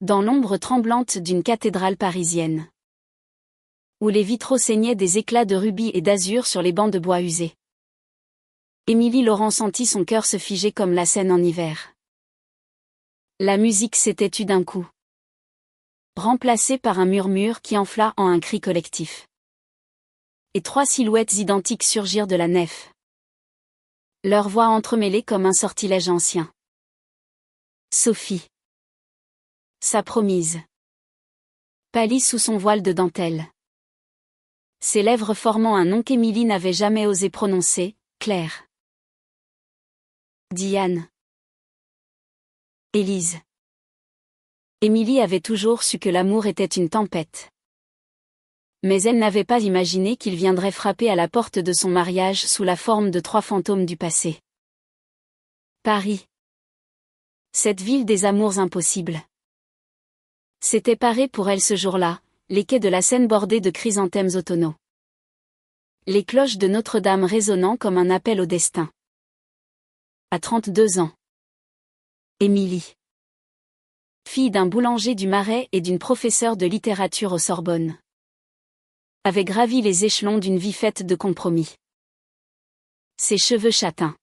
Dans l'ombre tremblante d'une cathédrale parisienne, où les vitraux saignaient des éclats de rubis et d'azur sur les bancs de bois usés, Émilie Laurent sentit son cœur se figer comme la Seine en hiver. La musique s'était tue d'un coup, remplacée par un murmure qui enfla en un cri collectif. Et 3 silhouettes identiques surgirent de la nef, leurs voix entremêlées comme un sortilège ancien. Sophie, sa promise, pâlit sous son voile de dentelle, ses lèvres formant un nom qu'Émilie n'avait jamais osé prononcer, Claire. Diane. Élise. Émilie avait toujours su que l'amour était une tempête. Mais elle n'avait pas imaginé qu'il viendrait frapper à la porte de son mariage sous la forme de 3 fantômes du passé. Paris. Cette ville des amours impossibles. S'étaient parés pour elle ce jour-là, les quais de la Seine bordés de chrysanthèmes automnaux. Les cloches de Notre-Dame résonnant comme un appel au destin. À 32 ans. Émilie, fille d'un boulanger du Marais et d'une professeure de littérature au Sorbonne, avait gravi les échelons d'une vie faite de compromis. Ses cheveux châtains,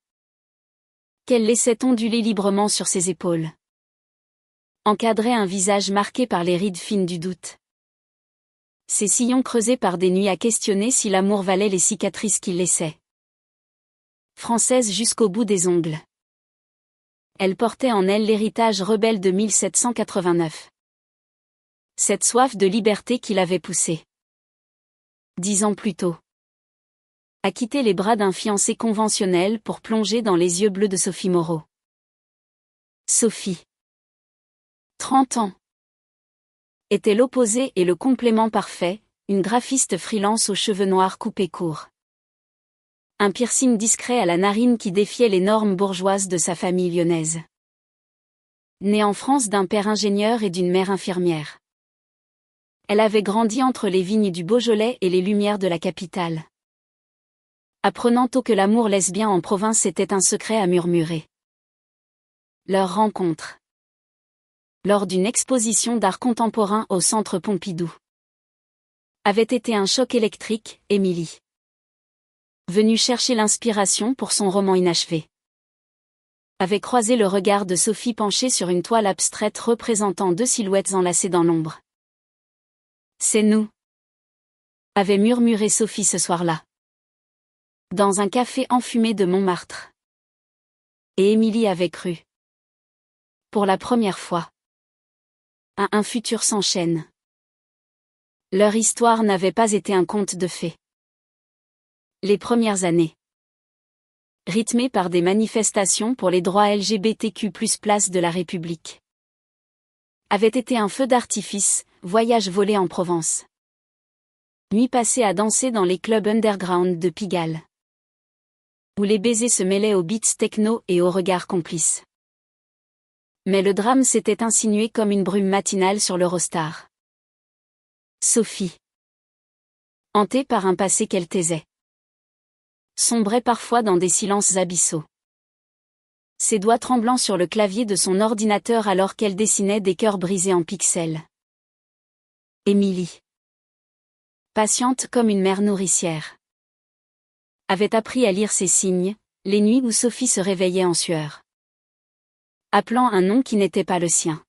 qu'elle laissait onduler librement sur ses épaules, encadraient un visage marqué par les rides fines du doute. Ses sillons creusés par des nuits à questionner si l'amour valait les cicatrices qu'il laissait. Française jusqu'au bout des ongles, elle portait en elle l'héritage rebelle de 1789. Cette soif de liberté qui l'avait poussée, 10 ans plus tôt, à quitter les bras d'un fiancé conventionnel pour plonger dans les yeux bleus de Sophie Moreau. Sophie, 30 ans, était l'opposé et le complément parfait, une graphiste freelance aux cheveux noirs coupés courts. Un piercing discret à la narine qui défiait les normes bourgeoises de sa famille lyonnaise. Née en France d'un père ingénieur et d'une mère infirmière, elle avait grandi entre les vignes du Beaujolais et les lumières de la capitale. Apprenant tôt que l'amour lesbien en province était un secret à murmurer. Leur rencontre, lors d'une exposition d'art contemporain au Centre Pompidou, avait été un choc électrique. Émilie, venue chercher l'inspiration pour son roman inachevé, avait croisé le regard de Sophie penchée sur une toile abstraite représentant 2 silhouettes enlacées dans l'ombre. « C'est nous », avait murmuré Sophie ce soir-là, dans un café enfumé de Montmartre. Et Émilie avait cru, pour la première fois, à un futur sans chaîne. Leur histoire n'avait pas été un conte de fées. Les premières années, rythmées par des manifestations pour les droits LGBTQ+ place de la République, avaient été un feu d'artifice, voyage volé en Provence, nuit passée à danser dans les clubs underground de Pigalle, où les baisers se mêlaient aux beats techno et aux regards complices. Mais le drame s'était insinué comme une brume matinale sur l'Eurostar. Sophie, hantée par un passé qu'elle taisait, sombrait parfois dans des silences abyssaux, ses doigts tremblants sur le clavier de son ordinateur alors qu'elle dessinait des cœurs brisés en pixels. Émilie, patiente comme une mère nourricière, avait appris à lire ces signes, les nuits où Sophie se réveillait en sueur, appelant un nom qui n'était pas le sien.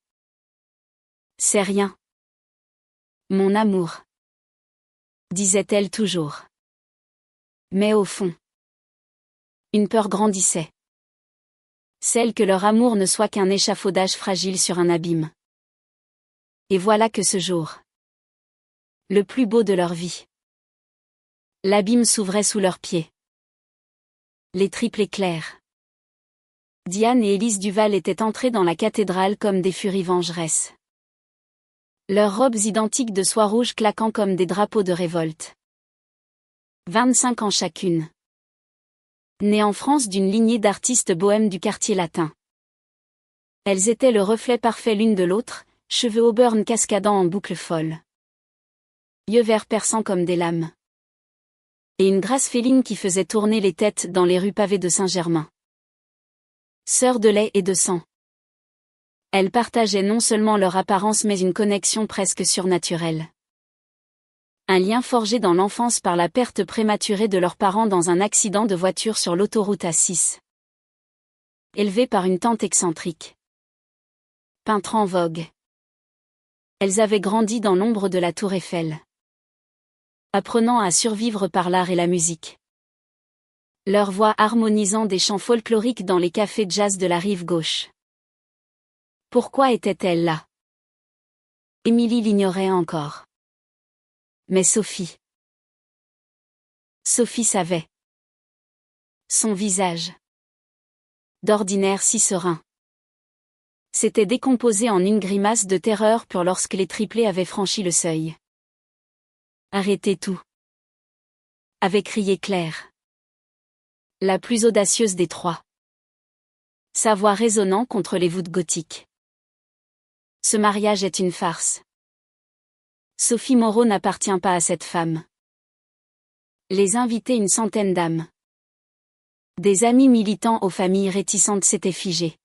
« C'est rien, mon amour », disait-elle toujours. Mais au fond, une peur grandissait. Celle que leur amour ne soit qu'un échafaudage fragile sur un abîme. Et voilà que ce jour, le plus beau de leur vie, l'abîme s'ouvrait sous leurs pieds. Les triples éclairs. Diane et Élise Duval étaient entrées dans la cathédrale comme des furies vengeresses, leurs robes identiques de soie rouge claquant comme des drapeaux de révolte. 25 ans chacune. Nées en France d'une lignée d'artistes bohèmes du quartier latin. Elles étaient le reflet parfait l'une de l'autre, cheveux auburn cascadant en boucles folles, yeux verts perçants comme des lames, et une grâce féline qui faisait tourner les têtes dans les rues pavées de Saint-Germain. Sœurs de lait et de sang. Elles partageaient non seulement leur apparence mais une connexion presque surnaturelle. Un lien forgé dans l'enfance par la perte prématurée de leurs parents dans un accident de voiture sur l'autoroute A6. Élevées par une tante excentrique. Peintre en vogue. Elles avaient grandi dans l'ombre de la tour Eiffel. Apprenant à survivre par l'art et la musique. Leur voix harmonisant des chants folkloriques dans les cafés jazz de la rive gauche. Pourquoi était-elle là? Émilie l'ignorait encore. Mais Sophie savait. Son visage, d'ordinaire si serein, s'était décomposé en une grimace de terreur pure lorsque les triplés avaient franchi le seuil. Arrêtez tout, avait crié Claire. La plus audacieuse des trois. Sa voix résonnant contre les voûtes gothiques. Ce mariage est une farce. Sophie Moreau n'appartient pas à cette femme. Les invités, une centaine d'âmes. Des amis militants aux familles réticentes s'étaient figés.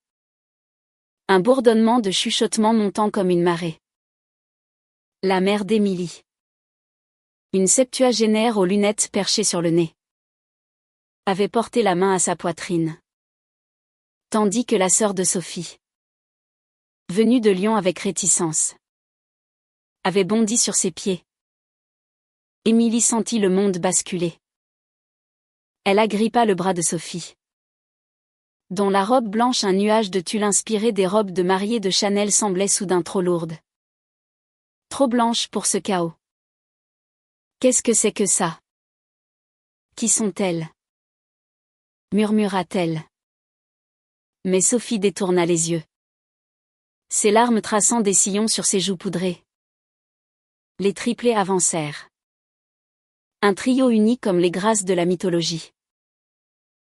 Un bourdonnement de chuchotements montant comme une marée. La mère d'Émilie. Une septuagénaire aux lunettes perchées sur le nez. Avait porté la main à sa poitrine. Tandis que la sœur de Sophie, venue de Lyon avec réticence, avait bondi sur ses pieds. Émilie sentit le monde basculer. Elle agrippa le bras de Sophie, dont la robe blanche, un nuage de tulle inspiré des robes de mariée de Chanel, semblait soudain trop lourde. Trop blanche pour ce chaos. Qu'est-ce que c'est que ça? Qui sont-elles? Murmura-t-elle. Mais Sophie détourna les yeux. Ses larmes traçant des sillons sur ses joues poudrées. Les triplés avancèrent. Un trio uni comme les grâces de la mythologie.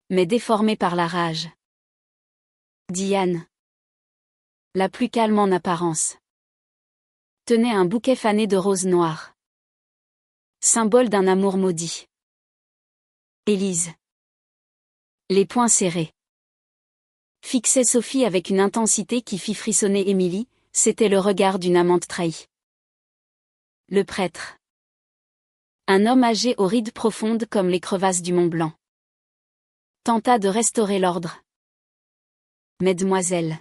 Mais déformé par la rage. Diane, la plus calme en apparence, tenait un bouquet fané de roses noires. Symbole d'un amour maudit. Élise, les poings serrés, fixait Sophie avec une intensité qui fit frissonner Émilie, c'était le regard d'une amante trahie. Le prêtre. Un homme âgé aux rides profondes comme les crevasses du Mont Blanc. Tenta de restaurer l'ordre. Mesdemoiselles.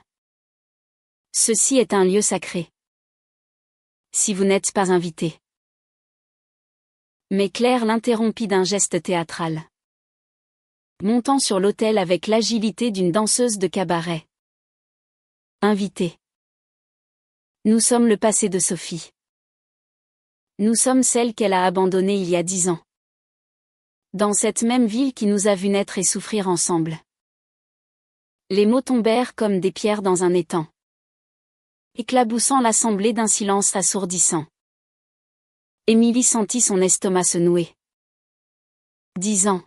Ceci est un lieu sacré. Si vous n'êtes pas invitée. Mais Claire l'interrompit d'un geste théâtral. Montant sur l'autel avec l'agilité d'une danseuse de cabaret. Invitée. Nous sommes le passé de Sophie. Nous sommes celle qu'elle a abandonnée il y a 10 ans. Dans cette même ville qui nous a vus naître et souffrir ensemble. Les mots tombèrent comme des pierres dans un étang, éclaboussant l'assemblée d'un silence assourdissant. Émilie sentit son estomac se nouer. 10 ans.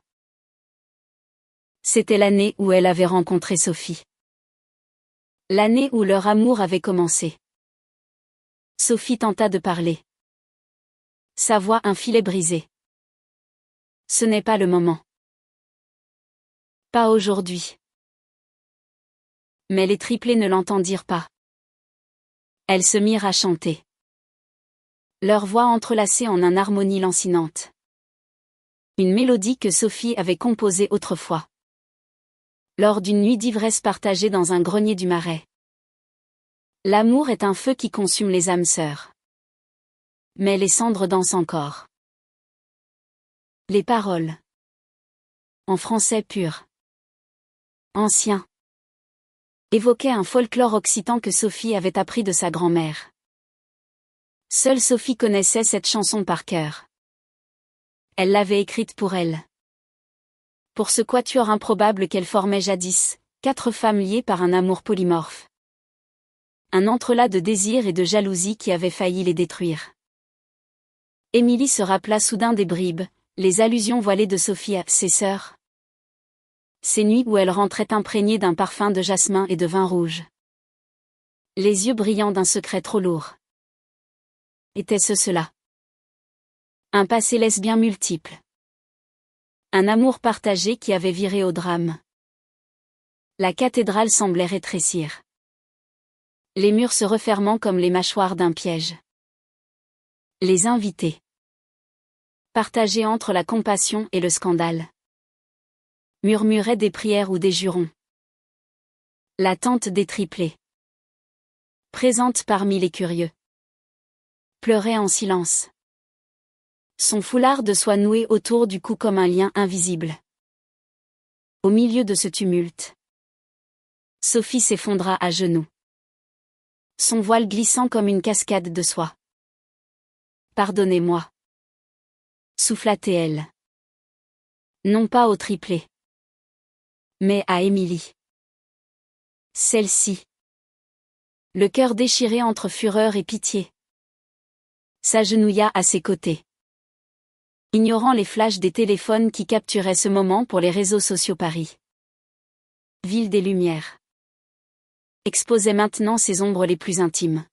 C'était l'année où elle avait rencontré Sophie. L'année où leur amour avait commencé. Sophie tenta de parler. Sa voix un filet brisé. Ce n'est pas le moment. Pas aujourd'hui. Mais les triplés ne l'entendirent pas. Elles se mirent à chanter. Leurs voix entrelacées en une harmonie lancinante. Une mélodie que Sophie avait composée autrefois. Lors d'une nuit d'ivresse partagée dans un grenier du Marais. L'amour est un feu qui consume les âmes sœurs. Mais les cendres dansent encore. Les paroles. En français pur. Ancien. Évoquaient un folklore occitan que Sophie avait appris de sa grand-mère. Seule Sophie connaissait cette chanson par cœur. Elle l'avait écrite pour elle. Pour ce quatuor improbable qu'elle formait jadis, 4 femmes liées par un amour polymorphe. Un entrelac de désir et de jalousie qui avait failli les détruire. Émilie se rappela soudain des bribes, les allusions voilées de Sophie à ses sœurs. Ces nuits où elle rentrait imprégnée d'un parfum de jasmin et de vin rouge. Les yeux brillants d'un secret trop lourd. Était-ce cela? Un passé lesbien multiple. Un amour partagé qui avait viré au drame. La cathédrale semblait rétrécir. Les murs se refermant comme les mâchoires d'un piège. Les invités. Partagés entre la compassion et le scandale. Murmuraient des prières ou des jurons. La tante des triplés. Présente parmi les curieux. Pleurait en silence. Son foulard de soie noué autour du cou comme un lien invisible. Au milieu de ce tumulte, Sophie s'effondra à genoux. Son voile glissant comme une cascade de soie. Pardonnez-moi. Souffla-t-elle. Non pas au triplé, mais à Émilie. Celle-ci. Le cœur déchiré entre fureur et pitié. S'agenouilla à ses côtés. Ignorant les flashs des téléphones qui capturaient ce moment pour les réseaux sociaux. Paris, ville des Lumières, exposait maintenant ses ombres les plus intimes.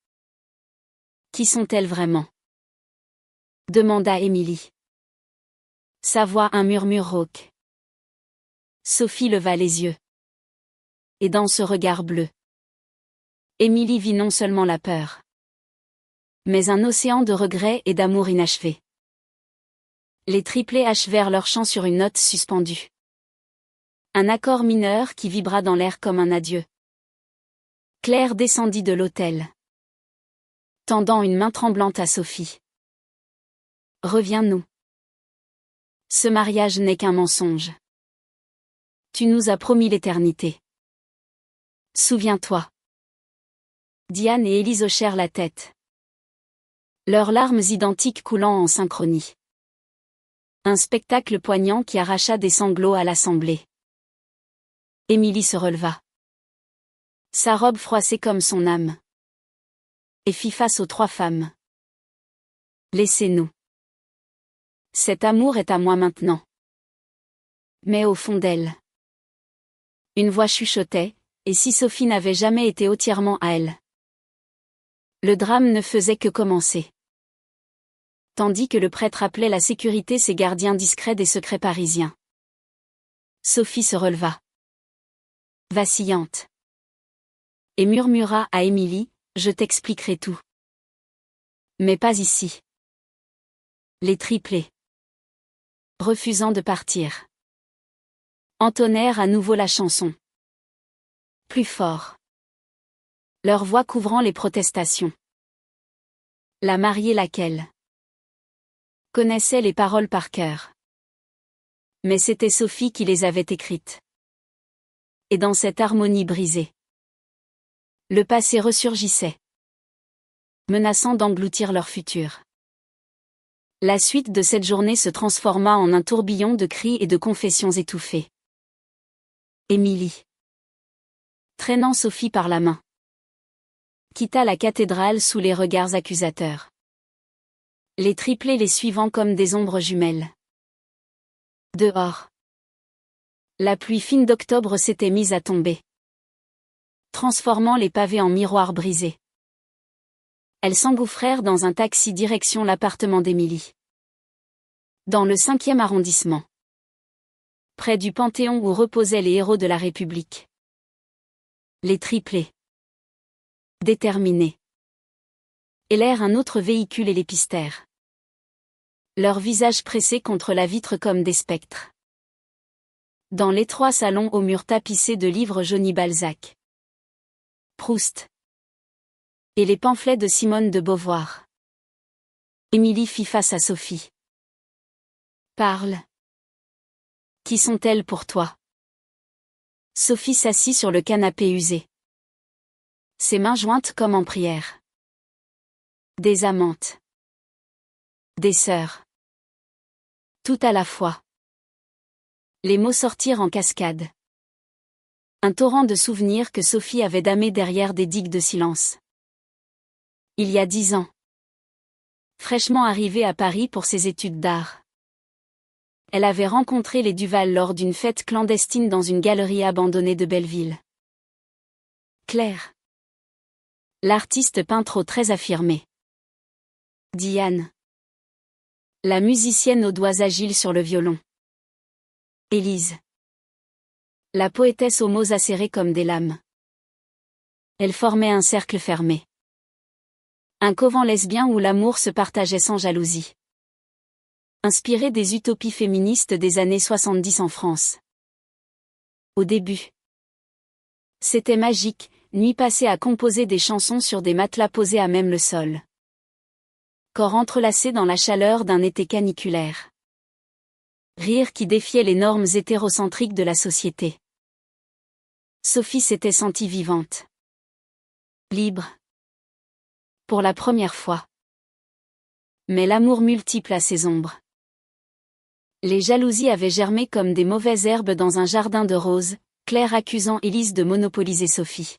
Qui sont-elles vraiment? Demanda Émilie. Sa voix un murmure rauque. Sophie leva les yeux. Et dans ce regard bleu, Émilie vit non seulement la peur, mais un océan de regrets et d'amour inachevé. Les triplés achevèrent leur chant sur une note suspendue. Un accord mineur qui vibra dans l'air comme un adieu. Claire descendit de l'autel, tendant une main tremblante à Sophie. Reviens-nous. Ce mariage n'est qu'un mensonge. Tu nous as promis l'éternité. Souviens-toi. Diane et Élise hochèrent la tête. Leurs larmes identiques coulant en synchronie. Un spectacle poignant qui arracha des sanglots à l'assemblée. Émilie se releva. Sa robe froissée comme son âme. Et fit face aux trois femmes. Laissez-nous. Cet amour est à moi maintenant. Mais au fond d'elle, une voix chuchotait, et si Sophie n'avait jamais été entièrement à elle? Le drame ne faisait que commencer. Tandis que le prêtre appelait la sécurité ses gardiens discrets des secrets parisiens. Sophie se releva. Vacillante. Et murmura à Émilie, je t'expliquerai tout. Mais pas ici. Les triplés, refusant de partir, entonnèrent à nouveau la chanson. Plus fort. Leur voix couvrant les protestations. La mariée laquelle connaissait les paroles par cœur. Mais c'était Sophie qui les avait écrites. Et dans cette harmonie brisée, le passé ressurgissait, menaçant d'engloutir leur futur. La suite de cette journée se transforma en un tourbillon de cris et de confessions étouffées. Émilie, traînant Sophie par la main, quitta la cathédrale sous les regards accusateurs. Les triplés les suivant comme des ombres jumelles. Dehors, la pluie fine d'octobre s'était mise à tomber, transformant les pavés en miroirs brisés. Elles s'engouffrèrent dans un taxi direction l'appartement d'Émilie. Dans le 5e arrondissement. Près du Panthéon où reposaient les héros de la République. Les triplés. Déterminés. Hélèrent un autre véhicule et les pistèrent. Leurs visages pressés contre la vitre comme des spectres. Dans l'étroit salon aux murs tapissés de livres jaunis Balzac, Proust et les pamphlets de Simone de Beauvoir. Émilie fit face à Sophie. Parle. Qui sont-elles pour toi? Sophie s'assit sur le canapé usé. Ses mains jointes comme en prière. Des amantes. Des sœurs. Tout à la fois. Les mots sortirent en cascade. Un torrent de souvenirs que Sophie avait damés derrière des digues de silence. Il y a 10 ans. Fraîchement arrivée à Paris pour ses études d'art. Elle avait rencontré les Duval lors d'une fête clandestine dans une galerie abandonnée de Belleville. Claire. L'artiste peintre au très affirmé. Diane. La musicienne aux doigts agiles sur le violon. Élise. La poétesse aux mots acérés comme des lames. Elles formaient un cercle fermé. Un couvent lesbien où l'amour se partageait sans jalousie. Inspiré des utopies féministes des années 70 en France. Au début, c'était magique, nuit passée à composer des chansons sur des matelas posés à même le sol. Corps entrelacés dans la chaleur d'un été caniculaire. Rire qui défiait les normes hétérocentriques de la société. Sophie s'était sentie vivante. Libre. Pour la première fois. Mais l'amour multiple a ses ombres. Les jalousies avaient germé comme des mauvaises herbes dans un jardin de roses, Claire accusant Élise de monopoliser Sophie.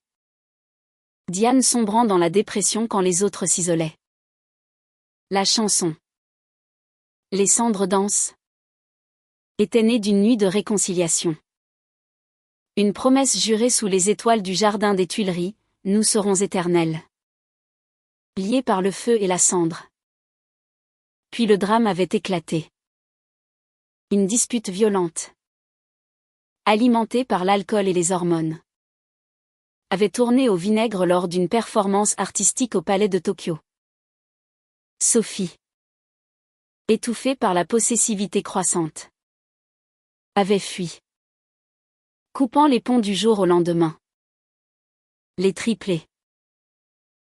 Diane sombrant dans la dépression quand les autres s'isolaient. La chanson « Les cendres dansent » était née d'une nuit de réconciliation. Une promesse jurée sous les étoiles du jardin des Tuileries, nous serons éternels. Liés par le feu et la cendre. Puis le drame avait éclaté. Une dispute violente, alimentée par l'alcool et les hormones, avait tourné au vinaigre lors d'une performance artistique au Palais de Tokyo. Sophie, étouffée par la possessivité croissante, avait fui, coupant les ponts du jour au lendemain. Les triplés,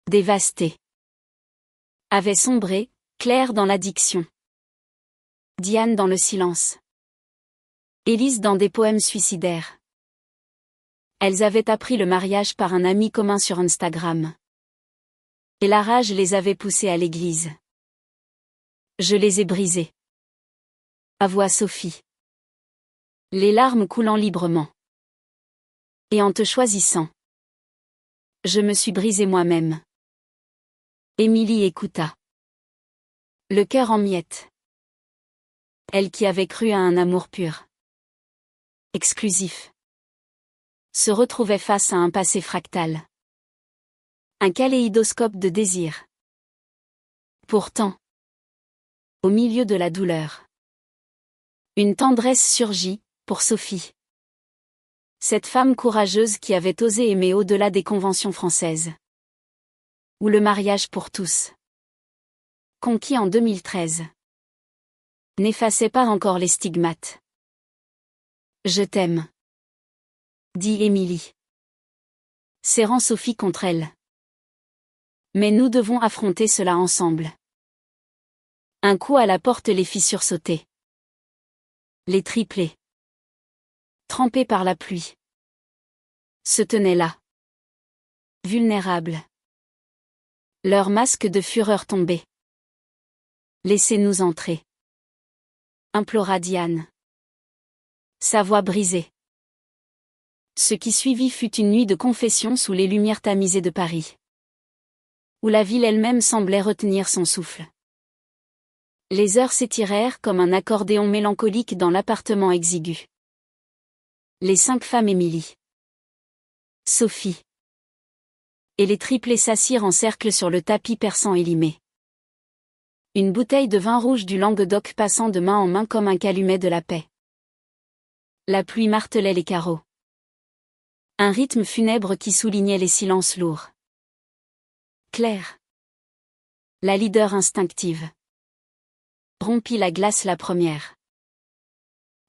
dévastés, avaient sombré, Claire dans l'addiction, Diane dans le silence, Élise dans des poèmes suicidaires. Elles avaient appris le mariage par un ami commun sur Instagram. Et la rage les avait poussées à l'église. Je les ai brisées. Avoua Sophie. Les larmes coulant librement. Et en te choisissant, je me suis brisée moi-même. Émilie écouta. Le cœur en miettes. Elle qui avait cru à un amour pur, exclusif, se retrouvait face à un passé fractal. Un kaléidoscope de désir. Pourtant, au milieu de la douleur, une tendresse surgit, pour Sophie. Cette femme courageuse qui avait osé aimer au-delà des conventions françaises. Ou le mariage pour tous. Conquis en 2013. N'effaçait pas encore les stigmates. Je t'aime, dit Émilie, serrant Sophie contre elle. Mais nous devons affronter cela ensemble. Un coup à la porte les fit sursauter. Les triplés, trempés par la pluie, se tenaient là, vulnérables. Leur masque de fureur tombé. Laissez-nous entrer, implora Diane. Sa voix brisée. Ce qui suivit fut une nuit de confession sous les lumières tamisées de Paris, où la ville elle-même semblait retenir son souffle. Les heures s'étirèrent comme un accordéon mélancolique dans l'appartement exigu. Les 5 femmes Émilie, Sophie et les triplés s'assirent en cercle sur le tapis persan élimé. Une bouteille de vin rouge du Languedoc passant de main en main comme un calumet de la paix. La pluie martelait les carreaux. Un rythme funèbre qui soulignait les silences lourds. Claire, la leader instinctive, rompit la glace la première.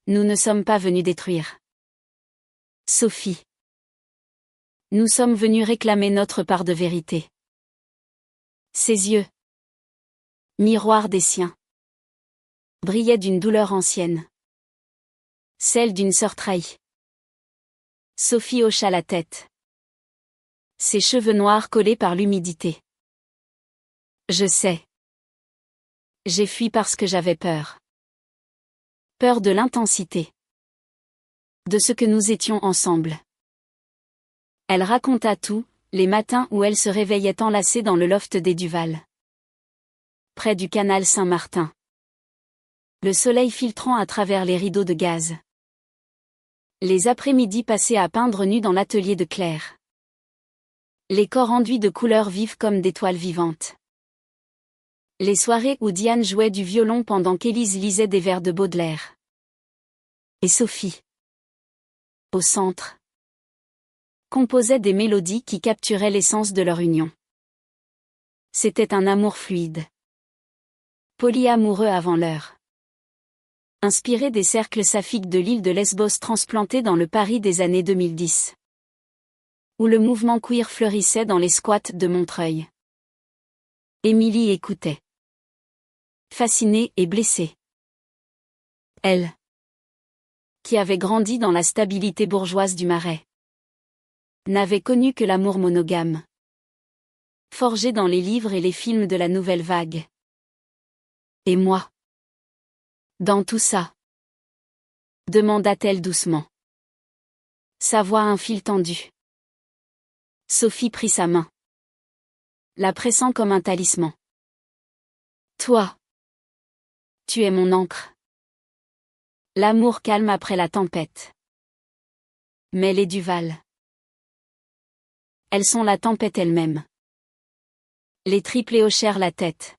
Nous ne sommes pas venus détruire. Sophie. Nous sommes venus réclamer notre part de vérité. Ses yeux, miroir des siens, brillaient d'une douleur ancienne. Celle d'une sœur trahie. Sophie hocha la tête. Ses cheveux noirs collés par l'humidité. Je sais. J'ai fui parce que j'avais peur. Peur de l'intensité. De ce que nous étions ensemble. Elle raconta tout, les matins où elle se réveillait enlacée dans le loft des Duval. Près du canal Saint-Martin. Le soleil filtrant à travers les rideaux de gaz. Les après-midi passés à peindre nus dans l'atelier de Claire. Les corps enduits de couleurs vives comme des toiles vivantes. Les soirées où Diane jouait du violon pendant qu'Élise lisait des vers de Baudelaire. Et Sophie. Au centre. composaient des mélodies qui capturaient l'essence de leur union. C'était un amour fluide. Polyamoureux avant l'heure. Inspiré des cercles saphiques de l'île de Lesbos transplantés dans le Paris des années 2010. Où le mouvement queer fleurissait dans les squats de Montreuil. Émilie écoutait. Fascinée et blessée. Elle, qui avait grandi dans la stabilité bourgeoise du Marais, n'avait connu que l'amour monogame, forgé dans les livres et les films de la nouvelle vague. Et moi? Dans tout ça? Demanda-t-elle doucement. Sa voix un fil tendu. Sophie prit sa main, la pressant comme un talisman. Toi, tu es mon ancre. L'amour calme après la tempête. Mais les Duval, elles sont la tempête elle-même. Les triplés hochèrent la tête.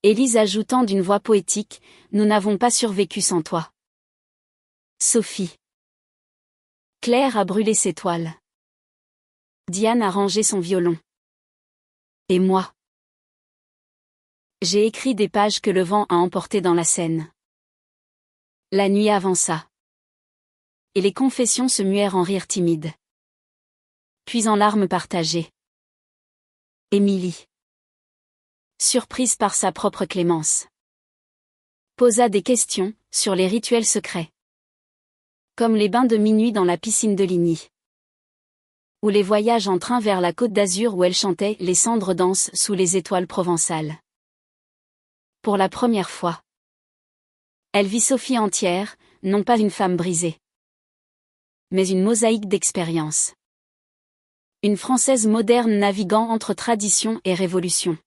Élise ajoutant d'une voix poétique, nous n'avons pas survécu sans toi. Sophie. Claire a brûlé ses toiles. Diane a rangé son violon. Et moi? J'ai écrit des pages que le vent a emportées dans la Seine. La nuit avança. Et les confessions se muèrent en rires timides. Puis en larmes partagées. Émilie, surprise par sa propre clémence, posa des questions sur les rituels secrets. Comme les bains de minuit dans la piscine de Ligny. Ou les voyages en train vers la Côte d'Azur où elle chantait « Les cendres dansent sous les étoiles provençales ». Pour la première fois, elle vit Sophie entière, non pas une femme brisée, mais une mosaïque d'expériences. Une Française moderne naviguant entre tradition et révolution.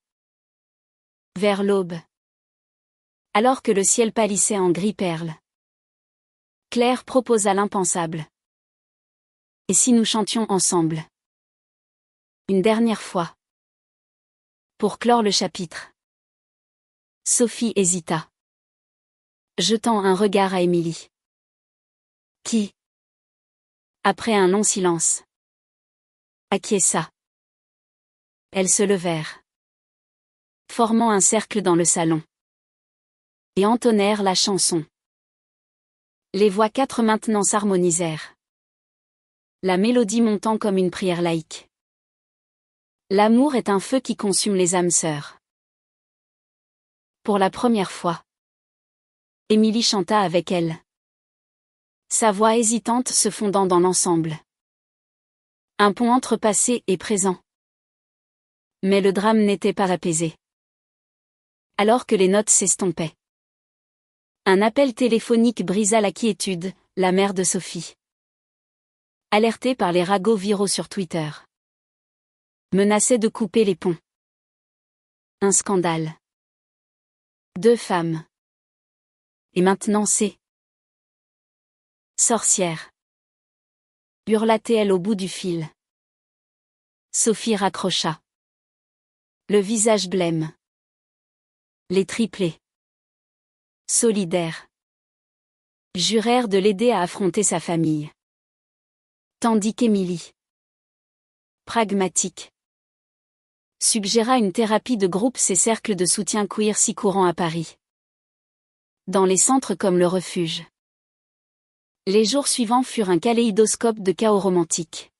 Vers l'aube, alors que le ciel pâlissait en gris perle, Claire proposa l'impensable. Et si nous chantions ensemble? Une dernière fois. Pour clore le chapitre. Sophie hésita, jetant un regard à Émilie. Qui, après un long silence, acquiesça. Elles se levèrent, formant un cercle dans le salon, et entonnèrent la chanson. Les voix quatre maintenant s'harmonisèrent, la mélodie montant comme une prière laïque. L'amour est un feu qui consume les âmes sœurs. Pour la première fois, Émilie chanta avec elle, sa voix hésitante se fondant dans l'ensemble. Un pont entre passé et présent. Mais le drame n'était pas apaisé. Alors que les notes s'estompaient, un appel téléphonique brisa la quiétude, la mère de Sophie, alertée par les ragots viraux sur Twitter, menaçait de couper les ponts. Un scandale. 2 femmes. Et maintenant c'est sorcière. Hurla-t-elle au bout du fil. Sophie raccrocha. Le visage blême. Les triplés, solidaires, jurèrent de l'aider à affronter sa famille. Tandis qu'Émilie, pragmatique, suggéra une thérapie de groupe, ces cercles de soutien queer si courants à Paris. Dans les centres comme le Refuge. Les jours suivants furent un kaléidoscope de chaos romantique.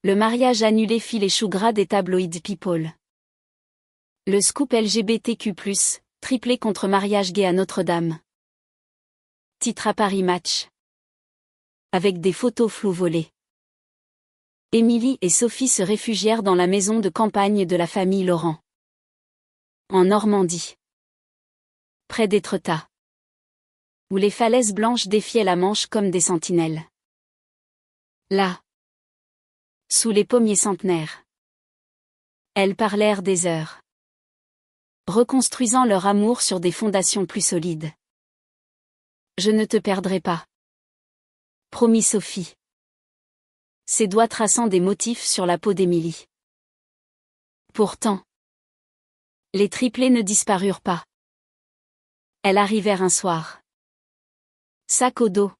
Le mariage annulé fit les choux gras des tabloïds People. Le scoop LGBTQ+, triplé contre mariage gay à Notre-Dame. Titre à Paris Match. Avec des photos floues volées. Émilie et Sophie se réfugièrent dans la maison de campagne de la famille Laurent. En Normandie. Près d'Étretat. Où les falaises blanches défiaient la Manche comme des sentinelles. Là. Sous les pommiers centenaires. Elles parlèrent des heures. Reconstruisant leur amour sur des fondations plus solides. Je ne te perdrai pas. Promit Sophie. Ses doigts traçant des motifs sur la peau d'Émilie. Pourtant, les triplés ne disparurent pas. Elles arrivèrent un soir. Sac au dos.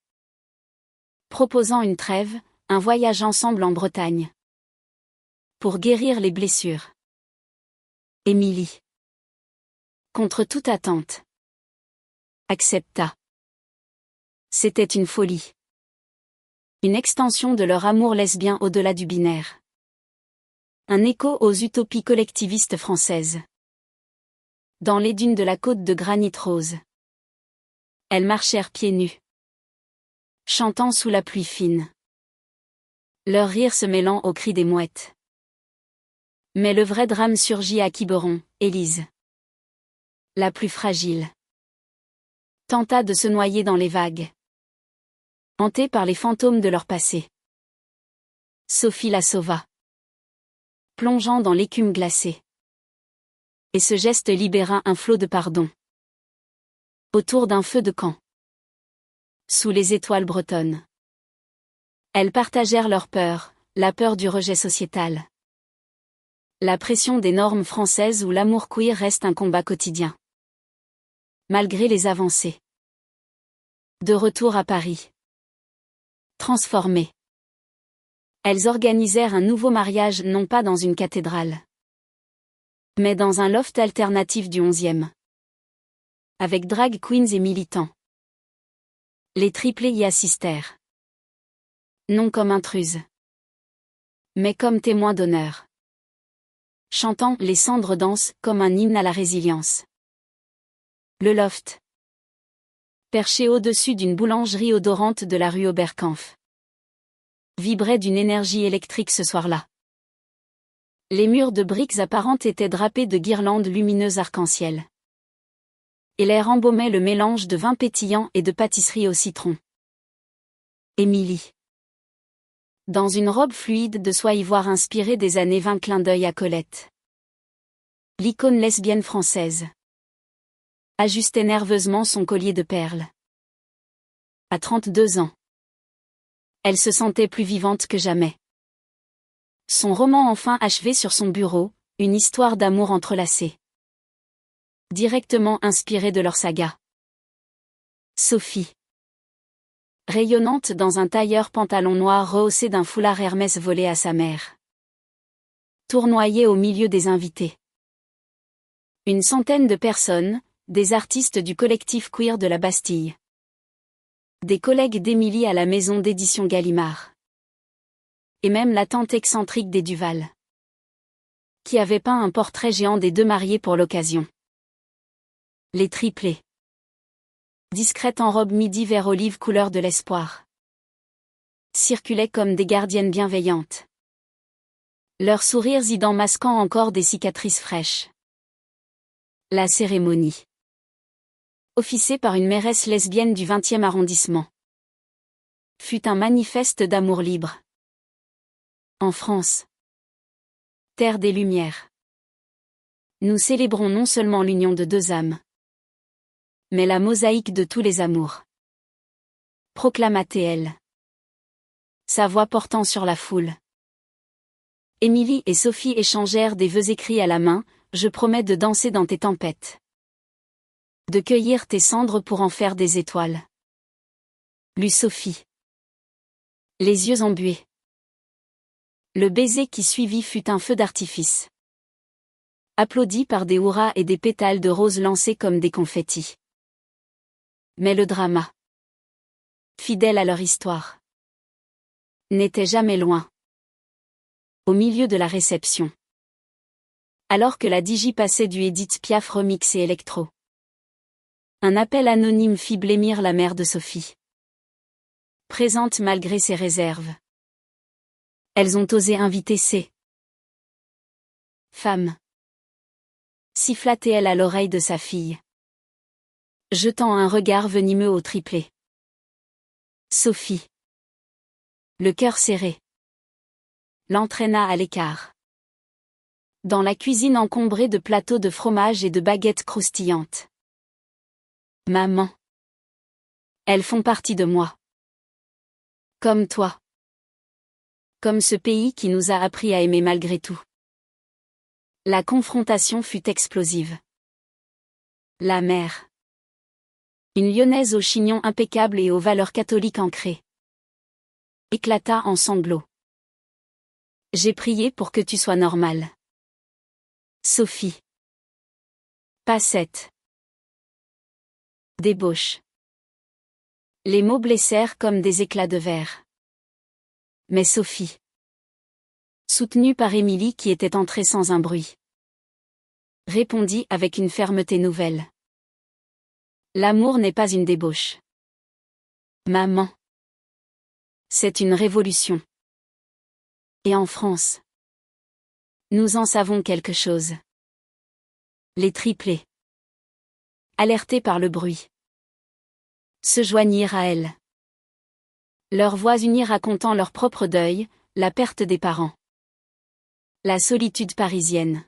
Proposant une trêve, Un voyage ensemble en Bretagne. Pour guérir les blessures. Émilie. Contre toute attente. Accepta. C'était une folie. Une extension de leur amour lesbien au-delà du binaire. Un écho aux utopies collectivistes françaises. Dans les dunes de la côte de granit rose. Elles marchèrent pieds nus. Chantant sous la pluie fine. Leur rire se mêlant aux cris des mouettes. Mais le vrai drame surgit à Quiberon, Élise. La plus fragile. Tenta de se noyer dans les vagues. Hantée par les fantômes de leur passé. Sophie la sauva. Plongeant dans l'écume glacée. Et ce geste libéra un flot de pardon. Autour d'un feu de camp. Sous les étoiles bretonnes. Elles partagèrent leur peur, la peur du rejet sociétal. La pression des normes françaises où l'amour queer reste un combat quotidien. Malgré les avancées. De retour à Paris. Transformées. Elles organisèrent un nouveau mariage non pas dans une cathédrale. Mais dans un loft alternatif du 11e. Avec drag queens et militants. Les triplés y assistèrent. Non comme intruses. Mais comme témoins d'honneur. Chantant « Les cendres dansent » comme un hymne à la résilience. Le loft. Perché au-dessus d'une boulangerie odorante de la rue Oberkampf. Vibrait d'une énergie électrique ce soir-là. Les murs de briques apparentes étaient drapés de guirlandes lumineuses arc-en-ciel. Et l'air embaumait le mélange de vin pétillant et de pâtisserie au citron. Émilie. Dans une robe fluide de soie ivoire inspirée des années 20, clin d'œil à Colette. L'icône lesbienne française. Ajustait nerveusement son collier de perles. À 32 ans. Elle se sentait plus vivante que jamais. Son roman enfin achevé sur son bureau, une histoire d'amour entrelacée. Directement inspirée de leur saga. Sophie. Rayonnante dans un tailleur pantalon noir rehaussé d'un foulard Hermès volé à sa mère. Tournoyée au milieu des invités. Une centaine de personnes, des artistes du collectif queer de la Bastille. Des collègues d'Émilie à la maison d'édition Gallimard. Et même la tante excentrique des Duval. Qui avait peint un portrait géant des deux mariés pour l'occasion. Les triplés. Discrètes en robe midi vert olive couleur de l'espoir. Circulaient comme des gardiennes bienveillantes. Leurs sourires idents masquant encore des cicatrices fraîches. La cérémonie. Officiée par une mairesse lesbienne du 20e arrondissement. Fut un manifeste d'amour libre. En France. Terre des Lumières. Nous célébrons non seulement l'union de deux âmes, mais la mosaïque de tous les amours. Proclama-t-elle. Sa voix portant sur la foule. Émilie et Sophie échangèrent des vœux écrits à la main, je promets de danser dans tes tempêtes. De cueillir tes cendres pour en faire des étoiles. Lut Sophie. Les yeux embués. Le baiser qui suivit fut un feu d'artifice. Applaudi par des hurrahs et des pétales de roses lancés comme des confettis. Mais le drama. Fidèle à leur histoire. N'était jamais loin. Au milieu de la réception. Alors que la DJ passait du Edith Piaf remix et électro. Un appel anonyme fit blêmir la mère de Sophie. Présente malgré ses réserves. Elles ont osé inviter ces femmes. Siffla-t-elle à l'oreille de sa fille. Jetant un regard venimeux au triplé. Sophie. Le cœur serré. L'entraîna à l'écart. Dans la cuisine encombrée de plateaux de fromage et de baguettes croustillantes. Maman. Elles font partie de moi. Comme toi. Comme ce pays qui nous a appris à aimer malgré tout. La confrontation fut explosive. La mère. Une Lyonnaise au chignon impeccable et aux valeurs catholiques ancrées. éclata en sanglots. J'ai prié pour que tu sois normale. Sophie. Pas cette débauche. Les mots blessèrent comme des éclats de verre. Mais Sophie, soutenue par Émilie qui était entrée sans un bruit, répondit avec une fermeté nouvelle. L'amour n'est pas une débauche. Maman. C'est une révolution. Et en France, nous en savons quelque chose. Les triplés, alertés par le bruit, se joignirent à elle. Leurs voix unies racontant leur propre deuil, la perte des parents, la solitude parisienne,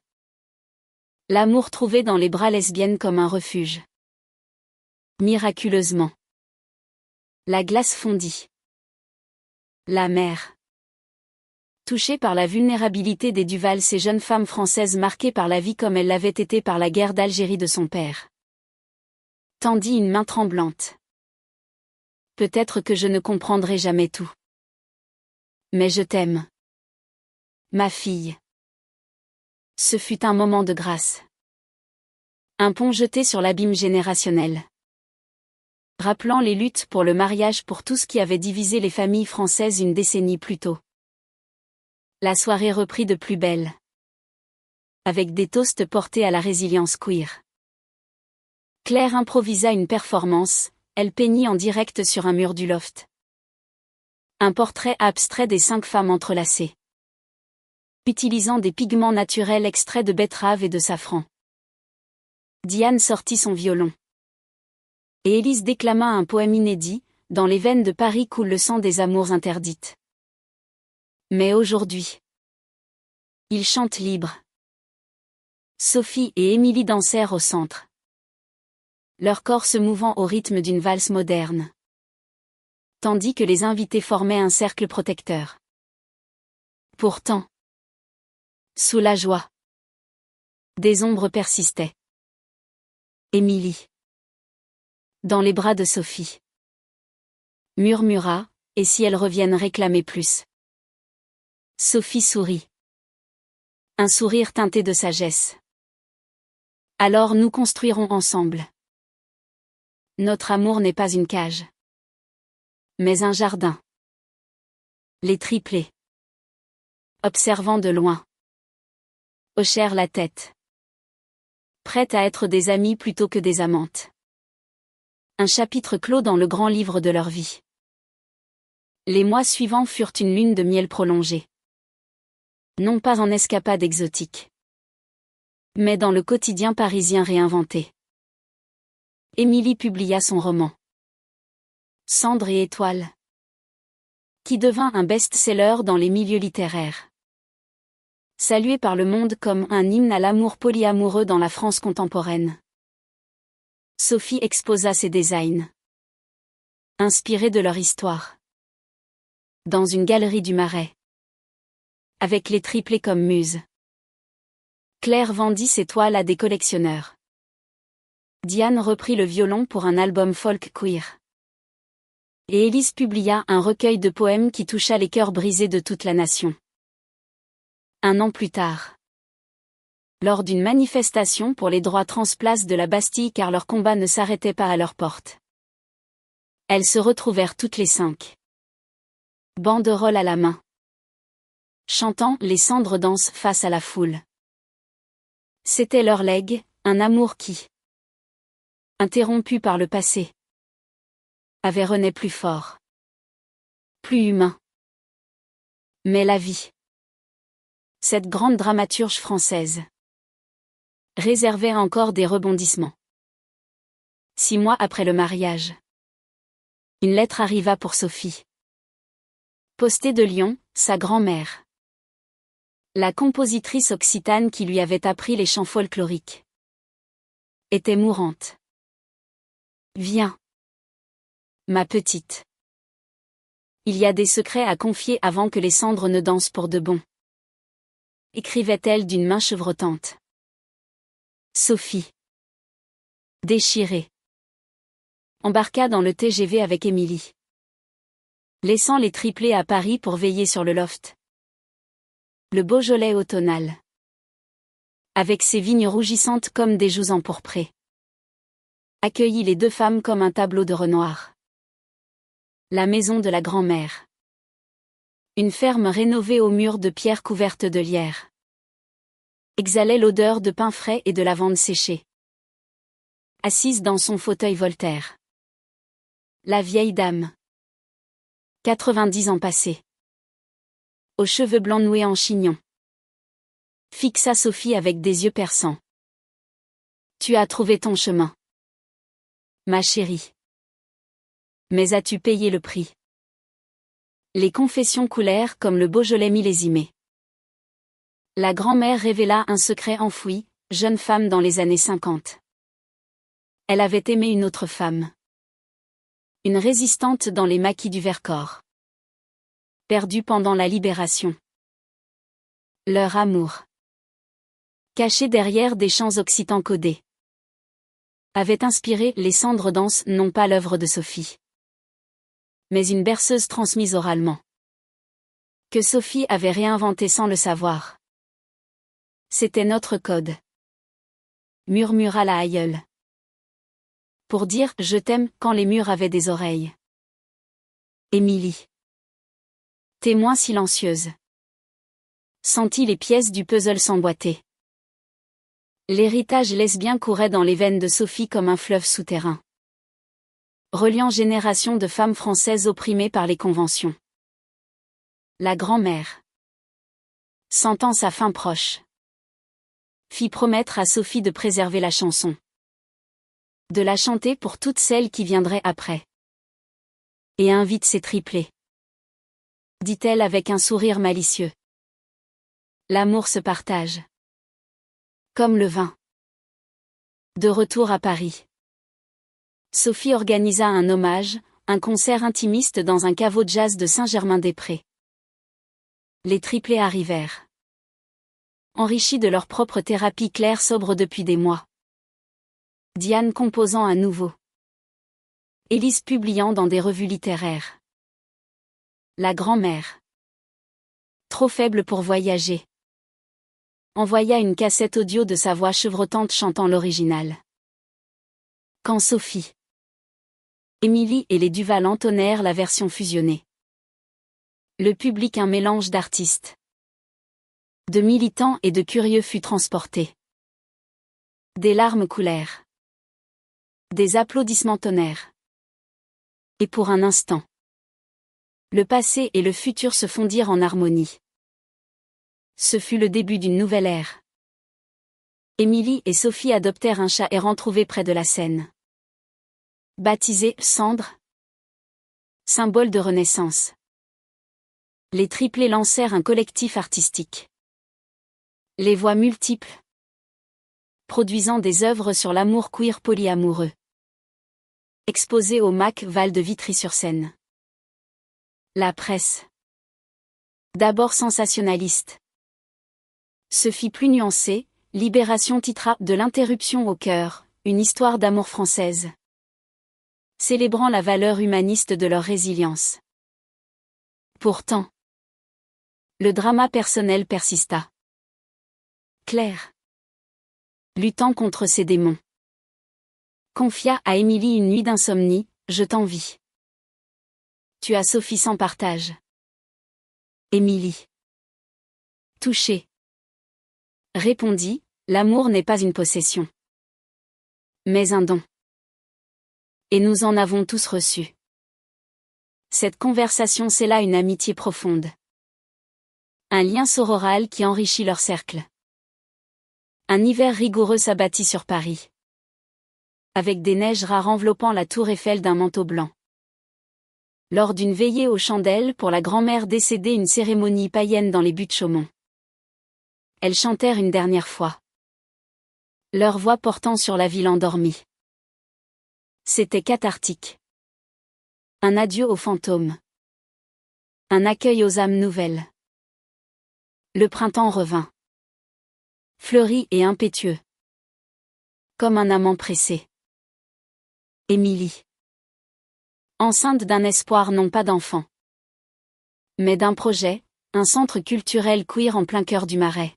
l'amour trouvé dans les bras lesbiennes comme un refuge. Miraculeusement, la glace fondit. La mer, touchée par la vulnérabilité des Duval, ces jeunes femmes françaises marquées par la vie comme elles l'avaient été par la guerre d'Algérie de son père, tendit une main tremblante. Peut-être que je ne comprendrai jamais tout. Mais je t'aime. Ma fille. Ce fut un moment de grâce. Un pont jeté sur l'abîme générationnel. Rappelant les luttes pour le mariage, pour tout ce qui avait divisé les familles françaises une décennie plus tôt. La soirée reprit de plus belle. Avec des toasts portés à la résilience queer. Claire improvisa une performance, elle peignit en direct sur un mur du loft un portrait abstrait des 5 femmes entrelacées, utilisant des pigments naturels extraits de betterave et de safran. Diane sortit son violon. Et Élise déclama un poème inédit, Dans les veines de Paris coule le sang des amours interdites. Mais aujourd'hui, ils chantent libres. Sophie et Émilie dansèrent au centre, leur corps se mouvant au rythme d'une valse moderne, tandis que les invités formaient un cercle protecteur. Pourtant, sous la joie, des ombres persistaient. Émilie, dans les bras de Sophie, murmura, et si elles reviennent réclamer plus? Sophie sourit. Un sourire teinté de sagesse. Alors nous construirons ensemble. Notre amour n'est pas une cage, mais un jardin. Les triplés, observant de loin, hochèrent la tête, prêtes à être des amies plutôt que des amantes. Un chapitre clos dans le grand livre de leur vie. Les mois suivants furent une lune de miel prolongée. Non pas en escapade exotique, mais dans le quotidien parisien réinventé. Émilie publia son roman Cendres et étoiles, qui devint un best-seller dans les milieux littéraires. Salué par le monde comme un hymne à l'amour polyamoureux dans la France contemporaine. Sophie exposa ses designs, inspirés de leur histoire, dans une galerie du Marais, avec les triplés comme muses. Claire vendit ses toiles à des collectionneurs. Diane reprit le violon pour un album folk queer. Et Élise publia un recueil de poèmes qui toucha les cœurs brisés de toute la nation. Un an plus tard, lors d'une manifestation pour les droits trans place de la Bastille car leur combat ne s'arrêtait pas à leur porte, elles se retrouvèrent toutes les 5. Banderole à la main, chantant « Les cendres dansent » face à la foule. C'était leur legs, un amour qui, interrompu par le passé, avait renaît plus fort, plus humain. Mais la vie, cette grande dramaturge française, réservait encore des rebondissements. 6 mois après le mariage, une lettre arriva pour Sophie. Postée de Lyon, sa grand-mère, la compositrice occitane qui lui avait appris les chants folkloriques, était mourante. Viens, ma petite. Il y a des secrets à confier avant que les cendres ne dansent pour de bon. Écrivait-elle d'une main chevrotante. Sophie, déchirée, embarqua dans le TGV avec Émilie. laissant les triplés à Paris pour veiller sur le loft. Le Beaujolais automnal. Avec ses vignes rougissantes comme des joues empourprées, accueillit les deux femmes comme un tableau de Renoir. La maison de la grand-mère. Une ferme rénovée aux murs de pierre couverte de lierre. Exhalait l'odeur de pain frais et de lavande séchée. Assise dans son fauteuil Voltaire. La vieille dame. 90 ans passés. Aux cheveux blancs noués en chignon. Fixa Sophie avec des yeux perçants. Tu as trouvé ton chemin, ma chérie. Mais as-tu payé le prix? Les confessions coulèrent comme le Beaujolais millésimé. La grand-mère révéla un secret enfoui, jeune femme dans les années 50. Elle avait aimé une autre femme. Une résistante dans les maquis du Vercors. Perdue pendant la Libération. Leur amour, caché derrière des chants occitans codés, avait inspiré Les cendres dansent, non pas l'œuvre de Sophie, mais une berceuse transmise oralement, que Sophie avait réinventée sans le savoir. C'était notre code, murmura la aïeule, pour dire « je t'aime » quand les murs avaient des oreilles. Émilie, témoin silencieuse, sentit les pièces du puzzle s'emboîter. L'héritage lesbien courait dans les veines de Sophie comme un fleuve souterrain, reliant générations de femmes françaises opprimées par les conventions. La grand-mère, sentant sa fin proche, fit promettre à Sophie de préserver la chanson, de la chanter pour toutes celles qui viendraient après. Et invite ses triplés, dit-elle avec un sourire malicieux. L'amour se partage. Comme le vin. De retour à Paris, Sophie organisa un hommage, un concert intimiste dans un caveau de jazz de Saint-Germain-des-Prés. Les triplés arrivèrent, enrichis de leur propre thérapie claire sobre depuis des mois. Diane composant à nouveau. Élise publiant dans des revues littéraires. La grand-mère, trop faible pour voyager, envoya une cassette audio de sa voix chevrotante chantant l'original. Quand Sophie, Émilie et les Duval entonnèrent la version fusionnée. Le public, un mélange d'artistes, de militants et de curieux, fut transporté. Des larmes coulèrent. Des applaudissements tonnèrent. Et pour un instant, le passé et le futur se fondirent en harmonie. Ce fut le début d'une nouvelle ère. Émilie et Sophie adoptèrent un chat errant trouvé près de la Seine. Baptisé Cendre, symbole de renaissance. Les triplés lancèrent un collectif artistique. Les voix multiples, produisant des œuvres sur l'amour queer polyamoureux. Exposées au MAC Val de Vitry-sur-Seine. La presse, d'abord sensationnaliste, se fit plus nuancée. Libération titra de l'interruption au cœur, une histoire d'amour française, célébrant la valeur humaniste de leur résilience. Pourtant, le drama personnel persista. Claire, luttant contre ses démons, confia à Émilie une nuit d'insomnie, « Je t'envie. Tu as Sophie sans partage. » Émilie, touchée, répondit, « L'amour n'est pas une possession, mais un don. Et nous en avons tous reçu. » Cette conversation scella une amitié profonde. Un lien sororal qui enrichit leur cercle. Un hiver rigoureux s'abattit sur Paris, avec des neiges rares enveloppant la tour Eiffel d'un manteau blanc. Lors d'une veillée aux chandelles pour la grand-mère décédée, une cérémonie païenne dans les buttes Chaumont, elles chantèrent une dernière fois, leur voix portant sur la ville endormie. C'était cathartique. Un adieu aux fantômes. Un accueil aux âmes nouvelles. Le printemps revint, fleuri et impétueux, comme un amant pressé. Émilie, enceinte d'un espoir non pas d'enfant, mais d'un projet, un centre culturel queer en plein cœur du Marais.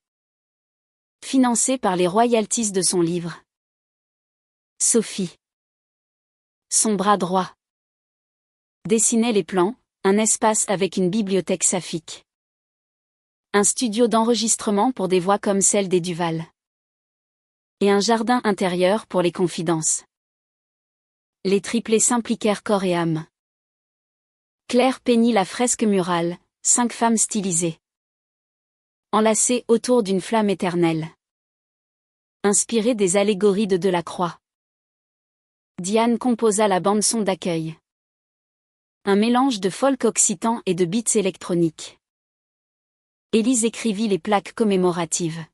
Financé par les royalties de son livre. Sophie. Son bras droit. Dessinait les plans, un espace avec une bibliothèque saphique. Un studio d'enregistrement pour des voix comme celle des Duval. Et un jardin intérieur pour les confidences. Les triplés s'impliquèrent corps et âme. Claire peignit la fresque murale, 5 femmes stylisées. Enlacées autour d'une flamme éternelle. Inspirée des allégories de Delacroix. Diane composa la bande-son d'accueil. Un mélange de folk occitan et de beats électroniques. Élise écrivit les plaques commémoratives.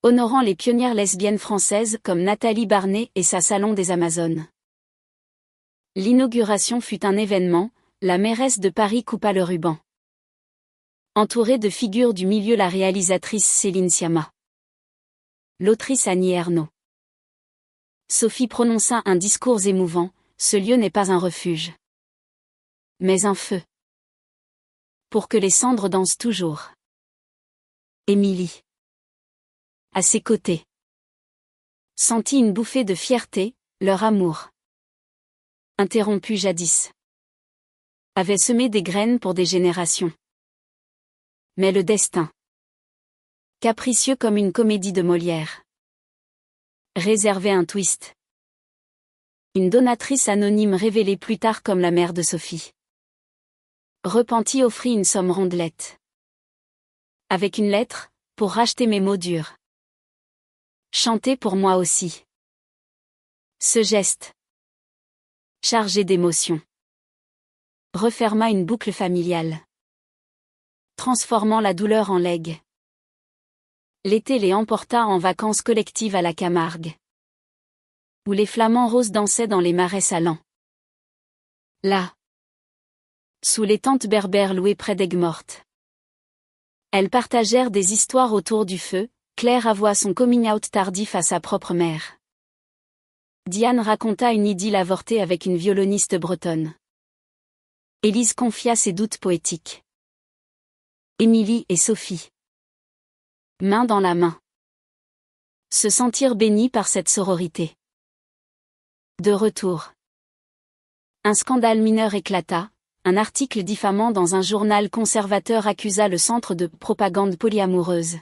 Honorant les pionnières lesbiennes françaises comme Nathalie Barney et sa Salon des Amazones. L'inauguration fut un événement, la mairesse de Paris coupa le ruban. Entourée de figures du milieu, la réalisatrice Céline Sciamma. L'autrice Annie Ernaux. Sophie prononça un discours émouvant, ce lieu n'est pas un refuge. Mais un feu. Pour que les cendres dansent toujours. Émilie. À ses côtés. Sentit une bouffée de fierté, leur amour. Interrompu jadis. Avait semé des graines pour des générations. Mais le destin. Capricieux comme une comédie de Molière. Réservait un twist. Une donatrice anonyme révélée plus tard comme la mère de Sophie. Repentie offrit une somme rondelette. Avec une lettre, pour racheter mes mots durs. Chantez pour moi aussi. Ce geste. Chargé d'émotion. Referma une boucle familiale. Transformant la douleur en legs. L'été les emporta en vacances collectives à la Camargue. Où les flamants roses dansaient dans les marais salants. Là. Sous les tentes berbères louées près d'Aigues-Mortes. Elles partagèrent des histoires autour du feu, Claire avoua son coming-out tardif à sa propre mère. Diane raconta une idylle avortée avec une violoniste bretonne. Élise confia ses doutes poétiques. Émilie et Sophie. Main dans la main. Se sentir bénis par cette sororité. De retour. Un scandale mineur éclata. Un article diffamant dans un journal conservateur accusa le centre de propagande polyamoureuse.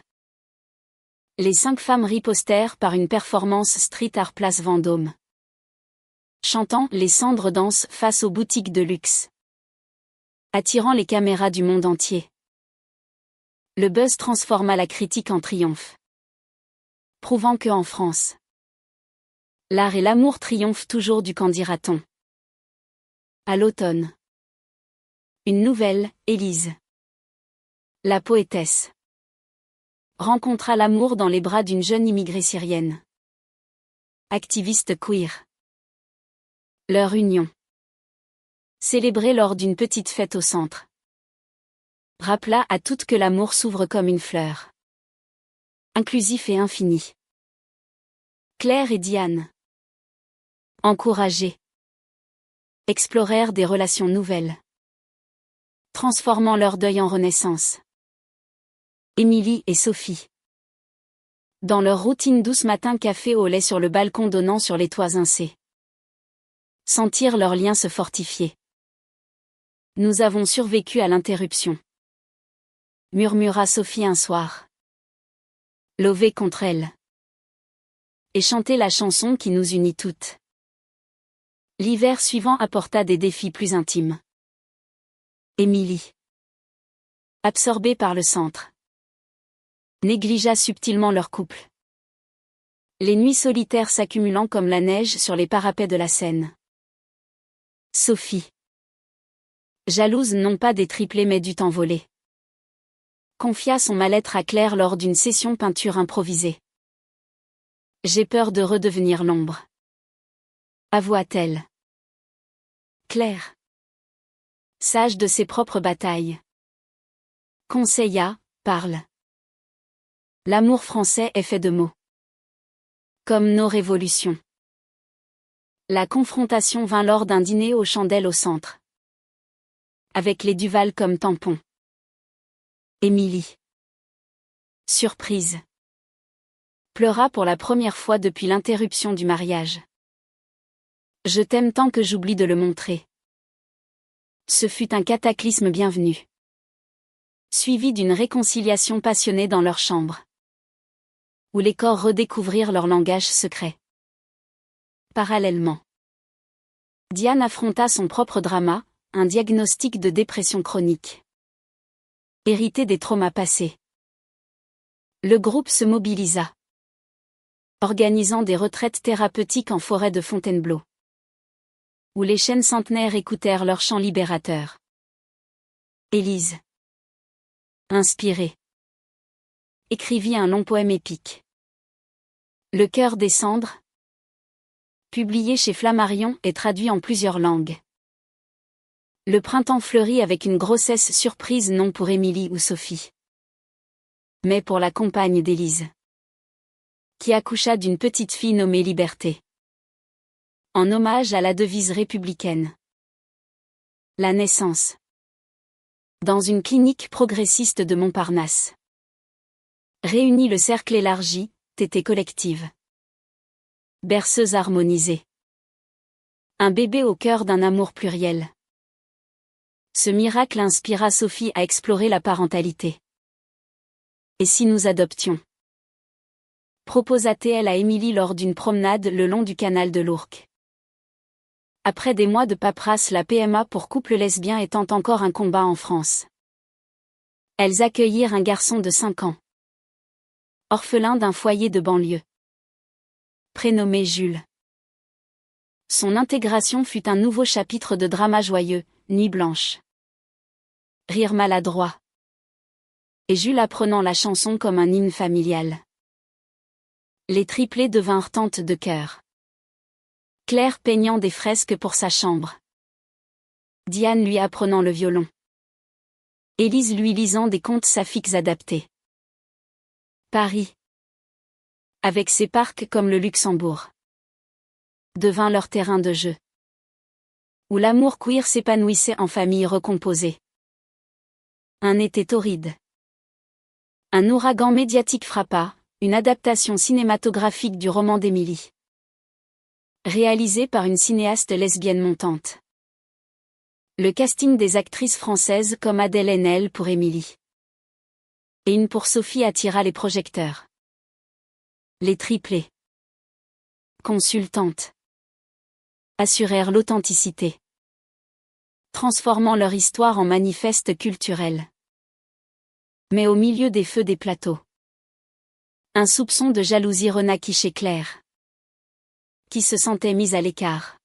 Les 5 femmes ripostèrent par une performance street art place Vendôme. Chantant « Les cendres dansent » face aux boutiques de luxe. Attirant les caméras du monde entier. Le buzz transforma la critique en triomphe. Prouvant que en France, l'art et l'amour triomphent toujours du qu'en dira-t-on. À l'automne. Une nouvelle, Élise. La poétesse. Rencontra l'amour dans les bras d'une jeune immigrée syrienne. Activiste queer. Leur union. Célébrée lors d'une petite fête au centre. Rappela à toutes que l'amour s'ouvre comme une fleur. Inclusif et infini. Claire et Diane. Encouragées. Explorèrent des relations nouvelles. Transformant leur deuil en renaissance. Émilie et Sophie. Dans leur routine douce matin café au lait sur le balcon donnant sur les toits incés. Sentir leur lien se fortifier. Nous avons survécu à l'interruption. Murmura Sophie un soir. Lové contre elle. Et chanter la chanson qui nous unit toutes. L'hiver suivant apporta des défis plus intimes. Émilie. Absorbée par le centre. Négligea subtilement leur couple. Les nuits solitaires s'accumulant comme la neige sur les parapets de la Seine. Sophie. Jalouse non pas des triplés mais du temps volé. Confia son mal-être à Claire lors d'une session peinture improvisée. J'ai peur de redevenir l'ombre. Avoua-t-elle. Claire. Sage de ses propres batailles. Conseilla, parle. L'amour français est fait de mots. Comme nos révolutions. La confrontation vint lors d'un dîner aux chandelles au centre. avec les Duval comme tampon. Émilie. Surprise. Pleura pour la première fois depuis l'interruption du mariage. Je t'aime tant que j'oublie de le montrer. Ce fut un cataclysme bienvenu. Suivi d'une réconciliation passionnée dans leur chambre. Où les corps redécouvrirent leur langage secret. Parallèlement, Diane affronta son propre drama, un diagnostic de dépression chronique. Hérité des traumas passés. Le groupe se mobilisa. Organisant des retraites thérapeutiques en forêt de Fontainebleau. Où les chênes centenaires écoutèrent leur chant libérateur. Élise, inspirée, écrivit un long poème épique. Le cœur des cendres, publié chez Flammarion et traduit en plusieurs langues. Le printemps fleurit avec une grossesse surprise non pour Émilie ou Sophie, mais pour la compagne d'Élise, qui accoucha d'une petite fille nommée Liberté. En hommage à la devise républicaine. La naissance. Dans une clinique progressiste de Montparnasse. Réunit le cercle élargi, tétée collective. Berceuse harmonisée. Un bébé au cœur d'un amour pluriel. Ce miracle inspira Sophie à explorer la parentalité. Et si nous adoptions? Proposa-t-elle à Émilie lors d'une promenade le long du canal de l'Ourcq. Après des mois de paperasse, la PMA pour couples lesbiens étant encore un combat en France. Elles accueillirent un garçon de 5 ans. Orphelin d'un foyer de banlieue. Prénommé Jules. Son intégration fut un nouveau chapitre de drama joyeux, Nuit blanche. Rire maladroit. Et Jules apprenant la chanson comme un hymne familial. Les triplés devinrent tantes de cœur. Claire peignant des fresques pour sa chambre. Diane lui apprenant le violon. Élise lui lisant des contes saphiques adaptés. Paris, avec ses parcs comme le Luxembourg, devint leur terrain de jeu. Où l'amour queer s'épanouissait en famille recomposée. Un été torride. Un ouragan médiatique frappa, une adaptation cinématographique du roman d'Émilie. Réalisé par une cinéaste lesbienne montante. Le casting des actrices françaises comme Adèle Haenel pour Émilie. Et une pour Sophie attira les projecteurs. Les triplés. Consultantes. Assurèrent l'authenticité. Transformant leur histoire en manifeste culturel. Mais au milieu des feux des plateaux. Un soupçon de jalousie renaquit chez Claire. Qui se sentait mise à l'écart.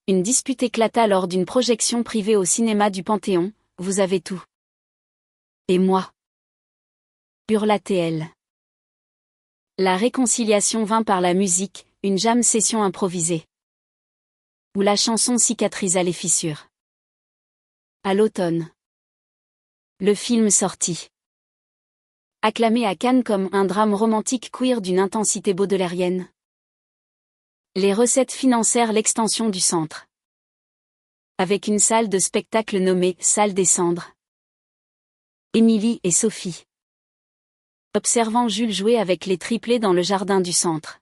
Une dispute éclata lors d'une projection privée au cinéma du Panthéon, vous avez tout. Et moi? Hurla-t-elle. La réconciliation vint par la musique, une jam session improvisée. Où la chanson cicatrisa les fissures. À l'automne. Le film sortit. Acclamé à Cannes comme un drame romantique queer d'une intensité baudelairienne. Les recettes financèrent l'extension du centre. Avec une salle de spectacle nommée Salle des Cendres. Émilie et Sophie. Observant Jules jouer avec les triplés dans le jardin du centre.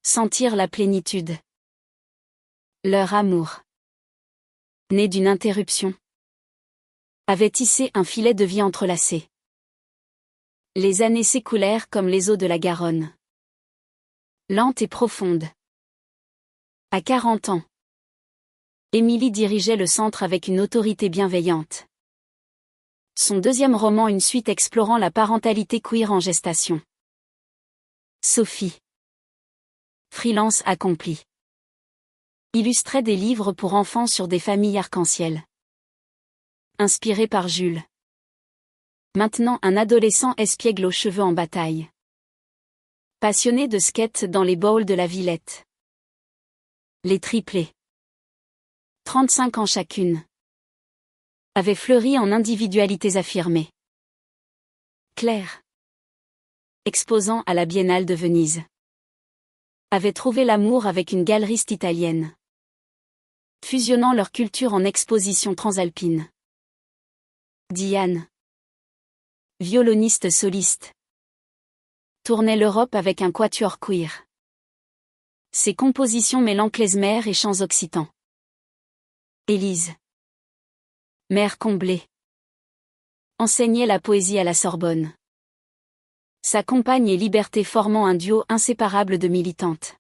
Sentir la plénitude. Leur amour. Né d'une interruption. Avait tissé un filet de vie entrelacé. Les années s'écoulèrent comme les eaux de la Garonne. Lente et profonde. À 40 ans. Émilie dirigeait le centre avec une autorité bienveillante. Son deuxième roman, une suite explorant la parentalité queer en gestation. Sophie. Freelance accomplie. Illustrait des livres pour enfants sur des familles arc-en-ciel. Inspiré par Jules. Maintenant un adolescent espiègle aux cheveux en bataille. Passionné de skate dans les bowls de la Villette. Les triplés. 35 ans chacune. Avaient fleuri en individualités affirmées. Claire. Exposant à la Biennale de Venise. Avait trouvé l'amour avec une galeriste italienne. fusionnant leur culture en exposition transalpine. Diane, violoniste soliste, tournait l'Europe avec un quatuor queer. Ses compositions mêlant klezmer et chants occitans. Élise, mère comblée, enseignait la poésie à la Sorbonne. Sa compagne et Liberté formant un duo inséparable de militantes.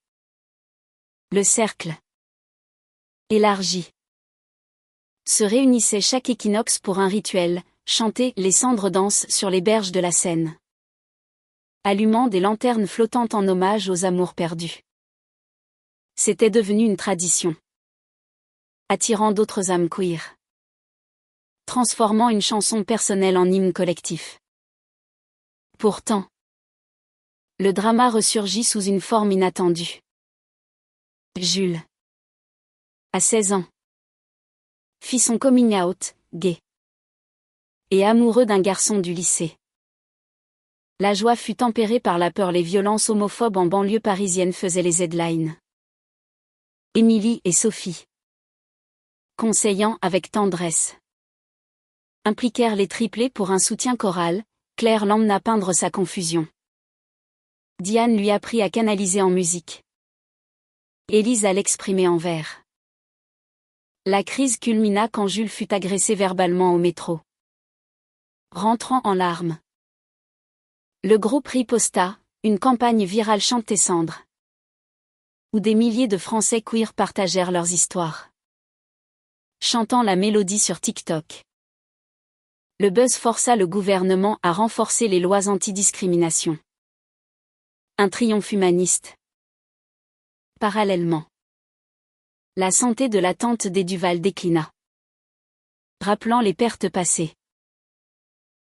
Le cercle, élargi, se réunissait chaque équinoxe pour un rituel, chanter les cendres dansent sur les berges de la Seine, allumant des lanternes flottantes en hommage aux amours perdus. C'était devenu une tradition, attirant d'autres âmes queer, transformant une chanson personnelle en hymne collectif. Pourtant, le drama ressurgit sous une forme inattendue. Jules, à 16 ans, fit son coming out, gay, et amoureux d'un garçon du lycée. La joie fut tempérée par la peur. Les violences homophobes en banlieue parisienne faisaient les headlines. Émilie et Sophie, conseillant avec tendresse, impliquèrent les triplés pour un soutien choral. Claire l'emmena peindre sa confusion. Diane lui apprit à canaliser en musique. Élise à l'exprimer en vers. La crise culmina quand Jules fut agressé verbalement au métro. Rentrant en larmes, le groupe riposta, une campagne virale Chante tes cendres, où des milliers de Français queer partagèrent leurs histoires, chantant la mélodie sur TikTok. Le buzz força le gouvernement à renforcer les lois antidiscrimination. Un triomphe humaniste. Parallèlement, la santé de la tante des Duval déclina, rappelant les pertes passées.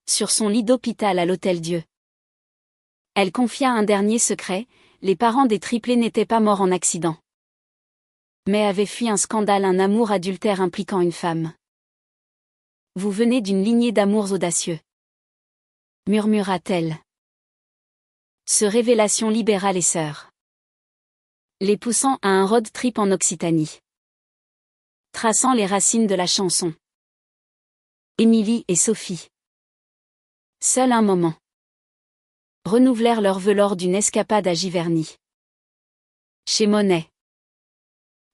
Sur son lit d'hôpital à l'Hôtel-Dieu, elle confia un dernier secret, les parents des triplés n'étaient pas morts en accident, mais avaient fui un scandale, un amour adultère impliquant une femme. Vous venez d'une lignée d'amours audacieux, murmura-t-elle. Ce révélation libéra les sœurs, les poussant à un road trip en Occitanie, traçant les racines de la chanson. Émilie et Sophie, seuls un moment, renouvelèrent leur vœu lors d'une escapade à Giverny, chez Monet,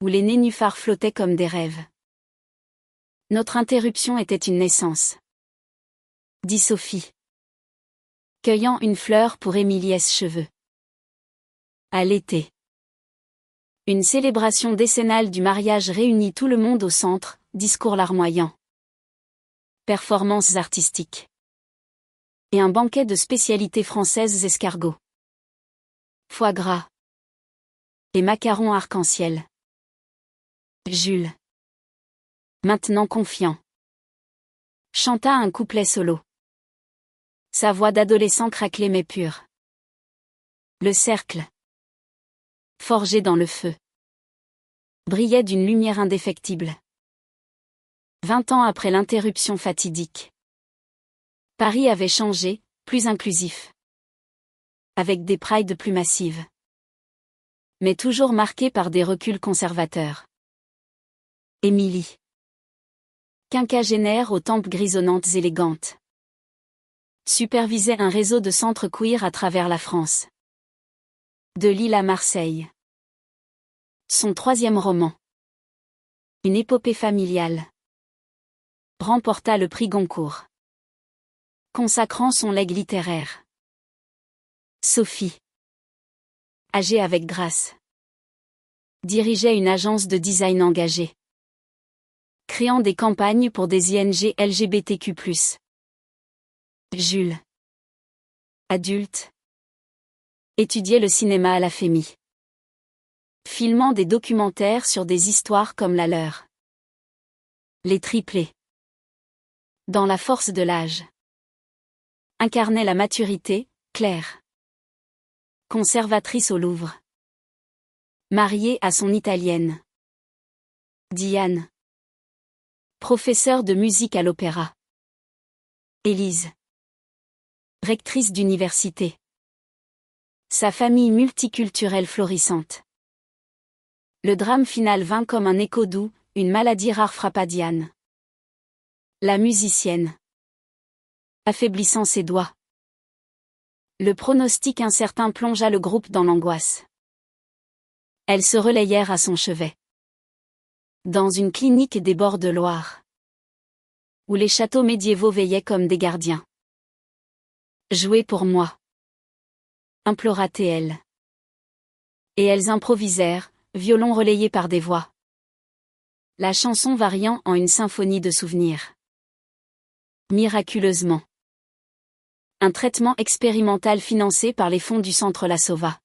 où les nénuphars flottaient comme des rêves. Notre interruption était une naissance, dit Sophie, cueillant une fleur pour Émilie S. cheveux. À l'été, une célébration décennale du mariage réunit tout le monde au centre, discours larmoyant, performances artistiques, et un banquet de spécialités françaises, escargots, foie gras et macarons arc-en-ciel. Jules, maintenant confiant, chanta un couplet solo. Sa voix d'adolescent craquelait mais pure. Le cercle, forgé dans le feu, brillait d'une lumière indéfectible. 20 ans après l'interruption fatidique, Paris avait changé, plus inclusif, avec des prides plus massives, mais toujours marqué par des reculs conservateurs. Émilie, quinquagénaire aux tempes grisonnantes élégantes, supervisait un réseau de centres queer à travers la France. De Lille à Marseille. Son 3e roman, une épopée familiale, remporta le prix Goncourt, consacrant son legs littéraire. Sophie, âgée avec grâce, dirigeait une agence de design engagée, créant des campagnes pour des ING LGBTQ+. Jules, adulte, étudiait le cinéma à la FEMI, filmant des documentaires sur des histoires comme la leur. Les triplés, dans la force de l'âge, incarnaient la maturité. Claire, conservatrice au Louvre, mariée à son italienne. Diane, professeure de musique à l'opéra. Élise, rectrice d'université. Sa famille multiculturelle florissante. Le drame final vint comme un écho doux, une maladie rare frappa Diane. La musicienne. Affaiblissant ses doigts. Le pronostic incertain plongea le groupe dans l'angoisse. Elles se relayèrent à son chevet. Dans une clinique des bords de Loire. Où les châteaux médiévaux veillaient comme des gardiens. Jouez pour moi. Implora-t-elle. Et elles improvisèrent, violon relayé par des voix. La chanson variant en une symphonie de souvenirs. Miraculeusement. Un traitement expérimental financé par les fonds du Centre la sauva.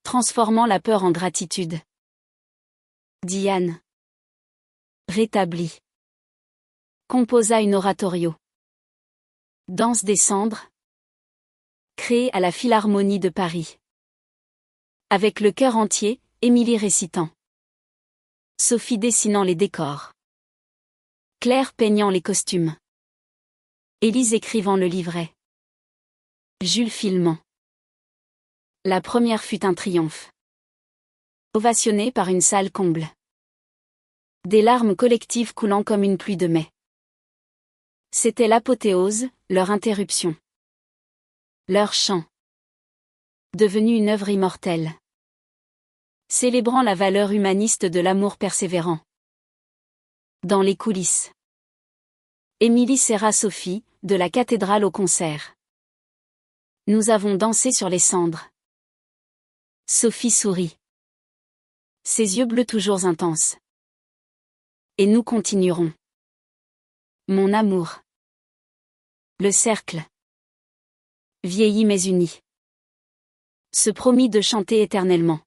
Transformant la peur en gratitude. Diane. Rétablie. Composa une oratorio. Danse des cendres. Créée à la Philharmonie de Paris. Avec le chœur entier, Émilie récitant. Sophie dessinant les décors. Claire peignant les costumes. Élise écrivant le livret. Jules filmant. La première fut un triomphe. Ovationné par une salle comble. Des larmes collectives coulant comme une pluie de mai. C'était l'apothéose, leur interruption. Leur chant. Devenu une œuvre immortelle. Célébrant la valeur humaniste de l'amour persévérant. Dans les coulisses. Émilie serra Sophie, de la cathédrale au concert. Nous avons dansé sur les cendres. Sophie sourit. Ses yeux bleus toujours intenses. Et nous continuerons. Mon amour. Le cercle. Vieilli mais uni. Se promit de chanter éternellement.